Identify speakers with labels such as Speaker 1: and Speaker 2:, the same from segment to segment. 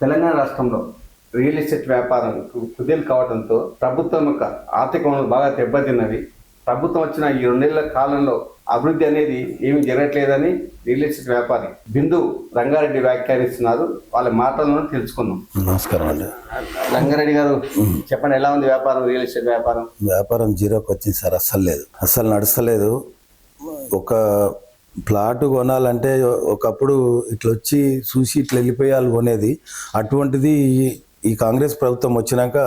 Speaker 1: తెలంగాణ రాష్ట్రంలో real estate వ్యాపారం కుదేలు కావడంతో ప్రభుత్వం యొక్క ఆర్థిక వనరులు బాగా దెబ్బతిన్నవి. ప్రభుత్వం వచ్చిన ఈ 2 నెలల కాలంలో అభివృద్ధి అనేది ఏమీ జరగట్లేదని రియల్ ఎస్టేట్ వ్యాపారి బిందు రంగారెడ్డి వ్యాఖ్యానిస్తున్నారు. వాళ్ళ మాటలను తెలుసుకుందాం.
Speaker 2: నమస్కారం అండి.
Speaker 1: రంగారెడ్డి గారు చెప్పండి, ఎలా ఉంది వ్యాపారం, రియల్ ఎస్టేట్ వ్యాపారం?
Speaker 2: వ్యాపారం జీరోకి వచ్చింది సార్. అస్సలు నడుస్తలేదు. ఒక ప్లాట్ కొనాలంటే ఒకప్పుడు ఇట్లా వచ్చి చూసి ఇట్లా వెళ్ళిపోయాలి కొనేది. అటువంటిది ఈ కాంగ్రెస్ ప్రభుత్వం వచ్చినాక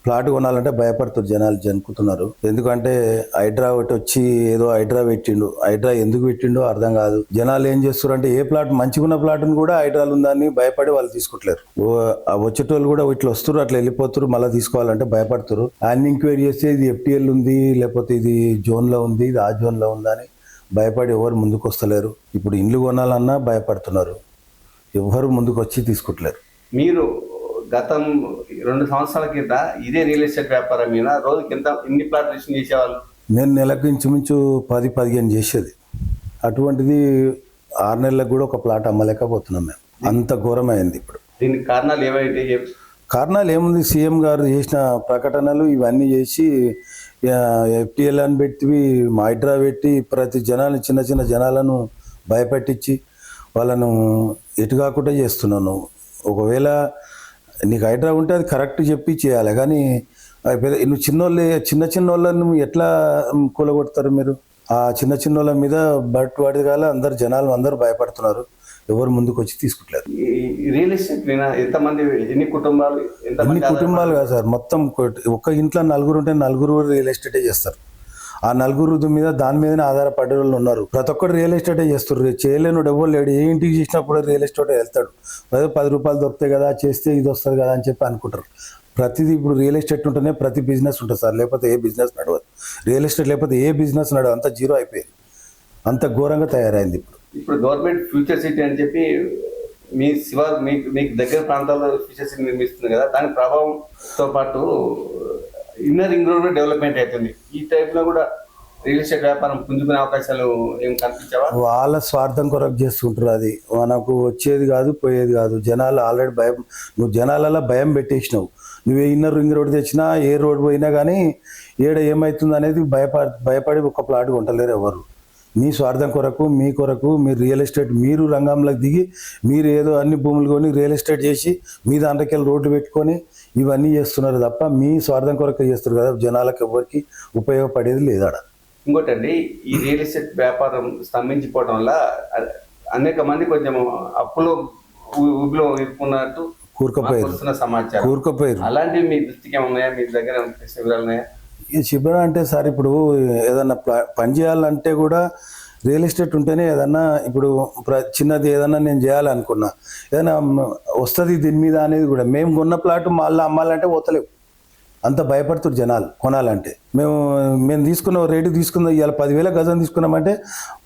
Speaker 2: ప్లాట్ కొనాలంటే భయపడుతున్నారు జనాలు, జనుకుతున్నారు. ఎందుకంటే హైడ్రా ఒకటి వచ్చి ఏదో హైడ్రా పెట్టిండు. హైడ్రా ఎందుకు పెట్టిండో అర్థం కాదు. జనాలు ఏం చేస్తారు అంటే ఏ ప్లాట్ మంచిగా ఉన్న ప్లాట్ని కూడా హైడ్రాలు ఉందని భయపడి వాళ్ళు తీసుకుంటలేరు. వచ్చేటోళ్ళు కూడా ఇట్లా వస్తారు, అట్లా వెళ్ళిపోతారు. మళ్ళీ తీసుకోవాలంటే భయపడుతారు. అన్ని ఎంక్వైరీ చేస్తే ఇది FTL ఉంది, లేకపోతే ఇది జోన్లో ఉంది, ఇది ఆ జోన్లో ఉందని భయపడి ఎవరు ముందుకు వస్తలేరు. ఇప్పుడు ఇండ్లు కొనాలన్నా భయపడుతున్నారు, ఎవరు ముందుకు వచ్చి తీసుకుంటలేరు.
Speaker 1: మీరు గతం 2 సంవత్సరాల కింద ఇదే రియల్ ఎస్టేట్ వ్యాపారం మీద రోజుకి ఎన్ని ప్లాట్ రిజిస్ట్రేషన్ చేసేవాళ్ళు?
Speaker 2: నేను నెలకు ఇంచుమించు 10-15 చేసేది. అటువంటిది 6 నెలలకు కూడా ఒక ప్లాట్ అమ్మలేకపోతున్నాం మేము. అంత ఘోరమైంది ఇప్పుడు.
Speaker 1: దీనికి కారణాలు ఏమైతే?
Speaker 2: కారణాలు ఏముంది, సీఎం గారు చేసిన ప్రకటనలు ఇవన్నీ చేసి FTL అని పెట్టి హైడ్రా పెట్టి ప్రతి జనాలు చిన్న చిన్న జనాలను భయపెట్టించి వాళ్ళను ఎటు కాకుండా చేస్తున్నాను. ఒకవేళ నీకు హైడ్రా ఉంటే అది కరెక్ట్ చెప్పి చేయాలి, కానీ నువ్వు చిన్న వాళ్ళను ఎట్లా కూలగొడతారు మీరు? ఆ చిన్న వాళ్ళ మీద బట్ వాడిగాల అందరు జనాలు అందరూ భయపడుతున్నారు, ఎవరు ముందుకు వచ్చి తీసుకుంటారు.
Speaker 1: రియల్ ఎస్టేట్ ఎన్ని కుటుంబాలు
Speaker 2: కాదు సార్, మొత్తం ఒక్క ఇంట్లో 4 ఉంటే 4 రియల్ ఎస్టేటే చేస్తారు. ఆ 4 మీద దాని మీదనే ఆధారపడే వాళ్ళు ఉన్నారు. ప్రతి ఒక్కరు రియల్ ఎస్టేటే చేస్తారు. చేయలేనుడు ఎవరు లేడు. ఏ ఇంటికి చేసినప్పుడు రియల్ ఎస్టేటే వెళ్తాడు. అదే 10 రూపాయలు దొరుకుతాయి కదా, చేస్తే ఇది వస్తుంది కదా అని చెప్పి అనుకుంటారు. ప్రతిదీ ఇప్పుడు రియల్ ఎస్టేట్ ఉంటేనే ప్రతి బిజినెస్ ఉంటుంది సార్, లేకపోతే ఏ బిజినెస్ నడవదు. రియల్ ఎస్టేట్ లేకపోతే ఏ బిజినెస్ నడవదు. అంత జీరో అయిపోయింది, అంత ఘోరంగా తయారైంది.
Speaker 1: ఇప్పుడు గవర్నమెంట్ ఫ్యూచర్ సిటీ అని చెప్పి మీకు దగ్గర ప్రాంతాల్లో ఫ్యూచర్ సిటీ నిర్మిస్తుంది కదా, దాని ప్రభావంతో పాటు ఇన్నర్ రింగ్ రోడ్ డెవలప్మెంట్ అవుతుంది. ఈ టైప్లో కూడా రియల్ ఎస్టేట్ వ్యాపారం పుంజుకునే అవకాశాలు ఏం కనిపించావా?
Speaker 2: వాళ్ళ స్వార్థం కొరకు చేస్తుంటారు. అది మనకు వచ్చేది కాదు, పోయేది కాదు. జనాలు ఆల్రెడీ భయం, నువ్వు జనాలలో భయం పెట్టేసినావు. నువ్వు ఇన్నర్ రింగ్ రోడ్ తెచ్చినా, ఏ రోడ్ పోయినా కానీ ఏడ ఏమవుతుంది అనేది భయపడి ఒక ప్లాట్ కొంటలేరు ఎవరు. మీ స్వార్థం కొరకు, మీ కొరకు మీరు రియల్ ఎస్టేట్, మీరు రంగంలోకి దిగి మీరు ఏదో అన్ని భూములు కొని రియల్ ఎస్టేట్ చేసి మీ దాంట్లోకి రోడ్డు పెట్టుకొని ఇవన్నీ చేస్తున్నారు తప్ప మీ స్వార్థం కొరకు చేస్తారు కదా. జనాలకు ఎవరికి ఉపయోగపడేది లేదాడ.
Speaker 1: ఇంకోటండి, ఈ రియల్ ఎస్టేట్ వ్యాపారం స్తంభించిపోవడం వల్ల అనేక మంది కొంచెం అప్పులో ఊబిలో ఇరుక్కున్నట్టు
Speaker 2: కూరుకుపోయారు.
Speaker 1: అలాంటివి మీ దృష్టికి ఏమన్నాయా? మీ దగ్గర వివరాలు ఉన్నాయా?
Speaker 2: ఈ శిబిరం అంటే సార్, ఇప్పుడు ఏదన్నా పని చేయాలంటే కూడా రియల్ ఎస్టేట్ ఉంటేనే ఏదన్నా, ఇప్పుడు చిన్నది ఏదన్నా నేను చేయాలనుకున్నా ఏదైనా వస్తుంది దీని మీద అనేది కూడా. మేము కొన్న ప్లాట్ మళ్ళీ అమ్మాలంటే పోతలేవు, అంత భయపడుతున్నారు జనాలు కొనాలంటే. మేము తీసుకున్న రేటు తీసుకుందాం, ఇవాళ 10,000 గజం తీసుకున్నామంటే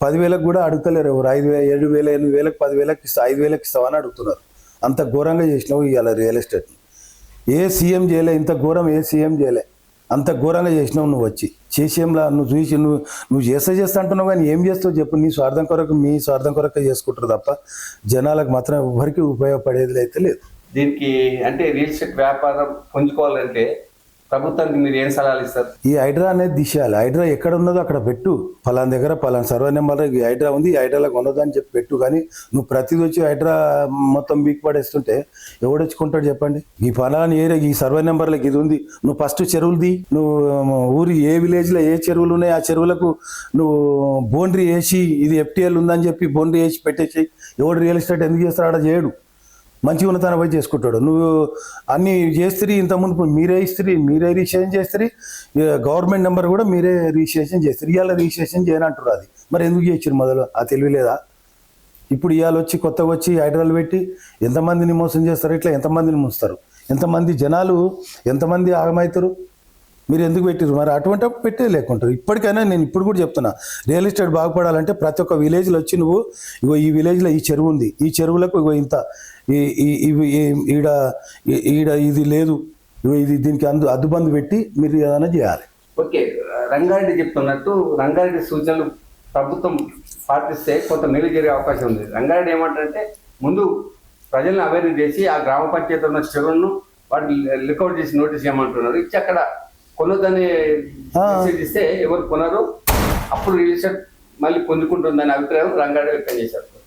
Speaker 2: 10,000 కూడా అడుగుతలేరు ఎవరు. 5,000, 7,000, 8,000, 10,000 ఇస్తా, 5,000 ఇస్తామని అడుగుతున్నారు. అంత ఘోరంగా చేసినావు ఇవాళ రియల్ ఎస్టేట్. ఏ సీఎం చేయలే ఇంత ఘోరం, ఏ సీఎం చేయలే అంత ఘోరంగా చేసినావు. నువ్వు వచ్చి చేసేంలా నువ్వు చూసి నువ్వు చేస్తా అంటున్నావు, కానీ ఏం చేస్తావు చెప్పు? నీ స్వార్థం కొరకు, మీ స్వార్థం కొరకు చేసుకుంటారు తప్ప జనాలకు మాత్రం ఎవరికి ఉపయోగపడేది అయితే లేదు.
Speaker 1: దీనికి అంటే రియల్ ఎస్టేట్ వ్యాపారం పుంజుకోవాలంటే ప్రభుత్వానికి మీరు ఏం సలహాలు ఇస్తారు?
Speaker 2: ఈ హైడ్రా అనేది తీసేయాలి. హైడ్రా ఎక్కడ ఉన్నదో అక్కడ పెట్టు. ఫలానా దగ్గర ఫలానా సర్వే నెంబర్ ఈ హైడ్రా ఉంది, ఈ హైడ్రాలో కొనదు అని చెప్పి పెట్టు. కానీ నువ్వు ప్రతిదీ వచ్చి హైడ్రా మొత్తం బీక్ పడేస్తుంటే ఎవడొచ్చుకుంటాడు చెప్పండి? ఈ ఫలానా ఏరియా ఈ సర్వే నెంబర్లకు ఇది ఉంది, నువ్వు ఫస్ట్ చెరువులది, నువ్వు ఊరి ఏ విలేజ్లో ఏ చెరువులు ఉన్నాయి ఆ చెరువులకు నువ్వు బౌండరీ వేసి ఇది FTL ఉందని చెప్పి బౌండరీ వేసి పెట్టేసి. ఎవడు రియల్ ఎస్టేట్ ఎందుకు చేస్తాడు? ఆడ చేయడు, మంచిగా ఉన్న తన పోయి చేసుకుంటాడు. నువ్వు అన్ని చేస్తే ఇంతకుముందు మీరే ఇస్త్రీ, మీరే రిజిస్ట్రేషన్ చేస్తారు, గవర్నమెంట్ నెంబర్ కూడా మీరే రిజిస్ట్రేషన్ చేస్తారు. ఇవాళ రిజిస్ట్రేషన్ చేయనంటారు. అది మరి ఎందుకు చేసారు మొదలు? ఆ తెలివి లేదా? ఇప్పుడు ఇవాళ వచ్చి కొత్తగా వచ్చి హైడ్రాలు పెట్టి ఎంతమందిని మోసం చేస్తారు, ఇట్లా ఎంతమందిని ముంచుతారు, ఎంతమంది జనాలు ఎంతమంది ఆగమవుతారు. మీరు ఎందుకు పెట్టారు? మరి అటువంటి పెట్టే లేకుంటారు. ఇప్పటికైనా నేను ఇప్పుడు కూడా చెప్తున్నా, రియల్ ఎస్టేట్ బాగుపడాలంటే ప్రతి ఒక్క విలేజ్లో వచ్చి నువ్వు ఇగో ఈ విలేజ్లో ఈ చెరువు ఉంది, ఈ చెరువులకు ఇగో ఇంత ఈడ ఇది లేదు, ఇది దీనికి అద్దుబందు పెట్టి మీరు ఏదైనా చేయాలి.
Speaker 1: ఓకే, రంగారెడ్డి చెప్తున్నట్టు రంగారెడ్డి సూచనలు ప్రభుత్వం పాటిస్తే కొంత మేలు జరిగే అవకాశం ఉంది. రంగారెడ్డి ఏమంటారంటే ముందు ప్రజలను అవేర్ చేసి ఆ గ్రామ పంచాయతీ ఉన్న చెరువులను వాటిని లికౌట్ చేసి నోటీస్ చేయమంటున్నారు. ఇచ్చి అక్కడ కొనొద్దని మెసేజ్ ఇస్తే ఎవరు కొనరు, అప్పుడు రియల్ ఎస్టేట్ మళ్ళీ పొందుకుంటుందనే అభిప్రాయం రంగారెడ్డి వ్యక్తం చేశారు.